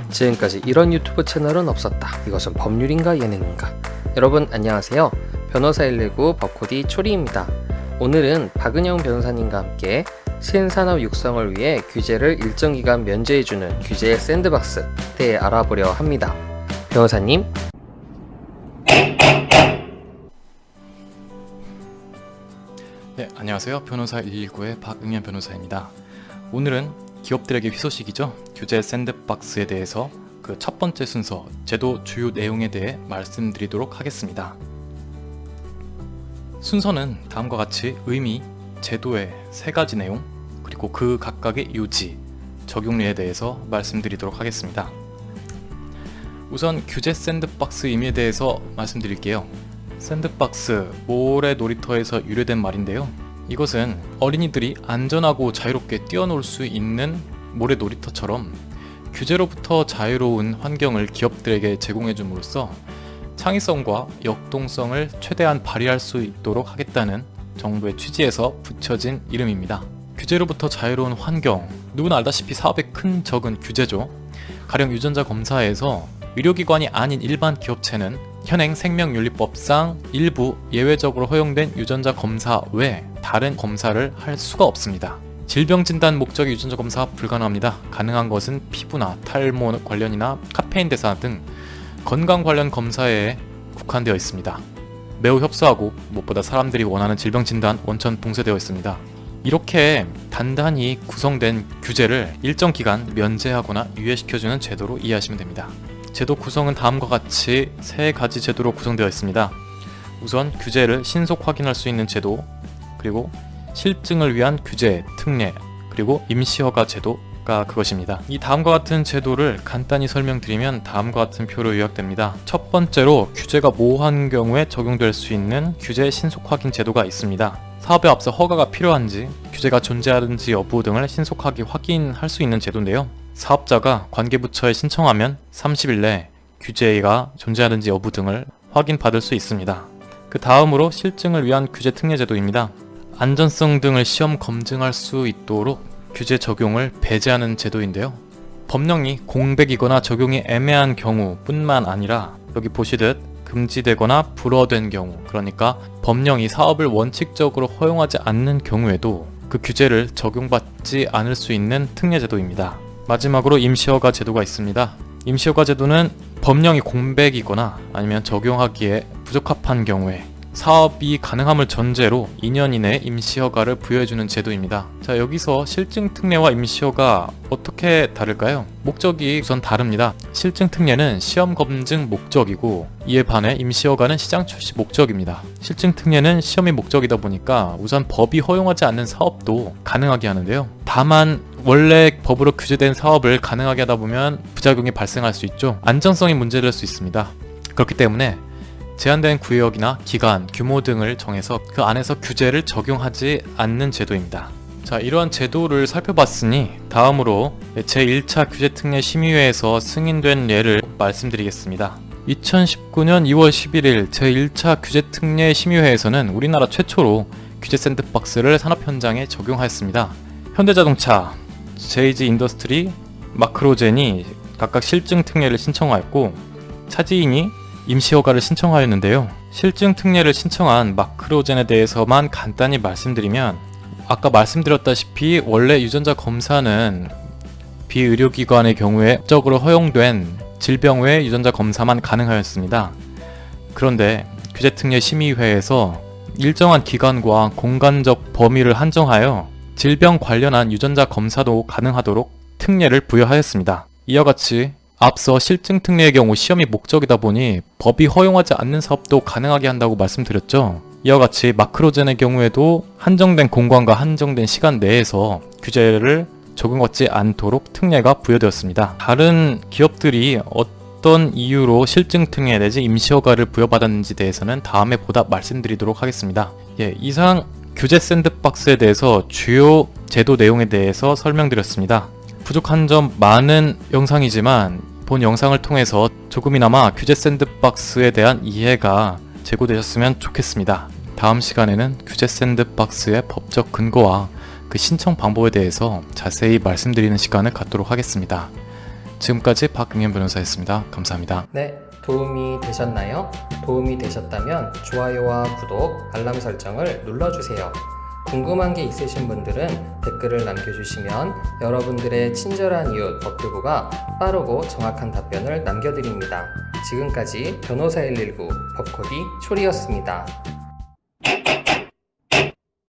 지금까지 이런 유튜브 채널은 없었다. 이것은 법률인가 예능인가. 여러분 안녕하세요. 변호사 119 법코디 초리입니다. 오늘은 박은영 변호사님과 함께 신산업 육성을 위해 규제를 일정 기간 면제해주는 규제의 샌드박스에 대해 알아보려 합니다. 변호사님. 네, 안녕하세요. 변호사 119의 박은영 변호사입니다. 오늘은 기업들에게 희소식이죠. 규제 샌드박스에 대해서 그 첫 번째 순서, 제도 주요 내용에 대해 말씀드리도록 하겠습니다. 순서는 다음과 같이 의미, 제도의 3가지 내용, 그리고 그 각각의 요지, 적용률에 대해서 말씀드리도록 하겠습니다. 우선 규제 샌드박스 의미에 대해서 말씀드릴게요. 샌드박스, 모래 놀이터에서 유래된 말인데요. 이것은 어린이들이 안전하고 자유롭게 뛰어놀 수 있는 모래 놀이터처럼 규제로부터 자유로운 환경을 기업들에게 제공해 줌으로써 창의성과 역동성을 최대한 발휘할 수 있도록 하겠다는 정부의 취지에서 붙여진 이름입니다. 규제로부터 자유로운 환경, 누구나 알다시피 사업의 큰 적은 규제죠. 가령 유전자 검사에서 의료기관이 아닌 일반 기업체는 현행 생명윤리법상 일부 예외적으로 허용된 유전자 검사 외 다른 검사를 할 수가 없습니다. 질병 진단 목적의 유전자 검사가 불가능합니다. 가능한 것은 피부나 탈모 관련이나 카페인 대사 등 건강 관련 검사에 국한되어 있습니다. 매우 협소하고 무엇보다 사람들이 원하는 질병 진단 원천 봉쇄되어 있습니다. 이렇게 단단히 구성된 규제를 일정 기간 면제하거나 유예시켜주는 제도로 이해하시면 됩니다. 제도 구성은 다음과 같이 3가지 제도로 구성되어 있습니다. 우선 규제를 신속 확인할 수 있는 제도, 그리고 실증을 위한 규제, 특례, 그리고 임시허가 제도가 그것입니다. 이 다음과 같은 제도를 간단히 설명드리면 다음과 같은 표로 요약됩니다. 첫 번째로 규제가 모호한 경우에 적용될 수 있는 규제 신속 확인 제도가 있습니다. 사업에 앞서 허가가 필요한지, 규제가 존재하는지 여부 등을 신속하게 확인할 수 있는 제도인데요. 사업자가 관계부처에 신청하면 30일 내에 규제가 존재하는지 여부 등을 확인받을 수 있습니다. 그 다음으로 실증을 위한 규제 특례 제도입니다. 안전성 등을 시험 검증할 수 있도록 규제 적용을 배제하는 제도인데요. 법령이 공백이거나 적용이 애매한 경우뿐만 아니라 여기 보시듯 금지되거나 불허된 경우, 그러니까 법령이 사업을 원칙적으로 허용하지 않는 경우에도 그 규제를 적용받지 않을 수 있는 특례 제도입니다. 마지막으로 임시허가 제도가 있습니다. 임시허가 제도는 법령이 공백이거나 아니면 적용하기에 부적합한 경우에 사업이 가능함을 전제로 2년 이내에 임시허가를 부여해주는 제도입니다. 자, 여기서 실증 특례와 임시허가 어떻게 다를까요? 목적이 우선 다릅니다. 실증 특례는 시험 검증 목적이고 이에 반해 임시허가는 시장 출시 목적입니다. 실증 특례는 시험이 목적이다 보니까 우선 법이 허용하지 않는 사업도 가능하게 하는데요. 다만 원래 법으로 규제된 사업을 가능하게 하다 보면 부작용이 발생할 수 있죠. 안전성이 문제될 수 있습니다. 그렇기 때문에 제한된 구역이나 기간, 규모 등을 정해서 그 안에서 규제를 적용하지 않는 제도입니다. 자, 이러한 제도를 살펴봤으니 다음으로 제1차 규제특례 심의회에서 승인된 예를 말씀드리겠습니다. 2019년 2월 11일 제1차 규제특례 심의회에서는 우리나라 최초로 규제 샌드박스를 산업 현장에 적용하였습니다. 현대자동차, 제이지 인더스트리, 마크로젠이 각각 실증 특례를 신청하였고 차지인이 임시허가를 신청하였는데요. 실증 특례를 신청한 마크로젠에 대해서만 간단히 말씀드리면 아까 말씀드렸다시피 원래 유전자 검사는 비의료기관의 경우에 법적으로 허용된 질병 외 유전자 검사만 가능하였습니다. 그런데 규제특례 심의회에서 일정한 기간과 공간적 범위를 한정하여 질병 관련한 유전자 검사도 가능하도록 특례를 부여하였습니다. 이와 같이 앞서 실증 특례의 경우 시험이 목적이다 보니 법이 허용하지 않는 사업도 가능하게 한다고 말씀드렸죠. 이와 같이 마크로젠의 경우에도 한정된 공간과 한정된 시간 내에서 규제를 적용받지 않도록 특례가 부여되었습니다. 다른 기업들이 어떤 이유로 실증 특례 내지 임시허가를 부여받았는지 대해서는 다음에 보다 말씀드리도록 하겠습니다. 이상 규제 샌드박스에 대해서 주요 제도 내용에 대해서 설명드렸습니다. 부족한 점 많은 영상이지만 본 영상을 통해서 조금이나마 규제 샌드박스에 대한 이해가 제고되셨으면 좋겠습니다. 다음 시간에는 규제 샌드박스의 법적 근거와 그 신청 방법에 대해서 자세히 말씀드리는 시간을 갖도록 하겠습니다. 지금까지 박응현 변호사였습니다. 감사합니다. 네, 도움이 되셨나요? 도움이 되셨다면 좋아요와 구독, 알람 설정을 눌러주세요. 궁금한 게 있으신 분들은 댓글을 남겨주시면 여러분들의 친절한 이웃 법교구가 빠르고 정확한 답변을 남겨드립니다. 지금까지 변호사 119 법코디 초리였습니다.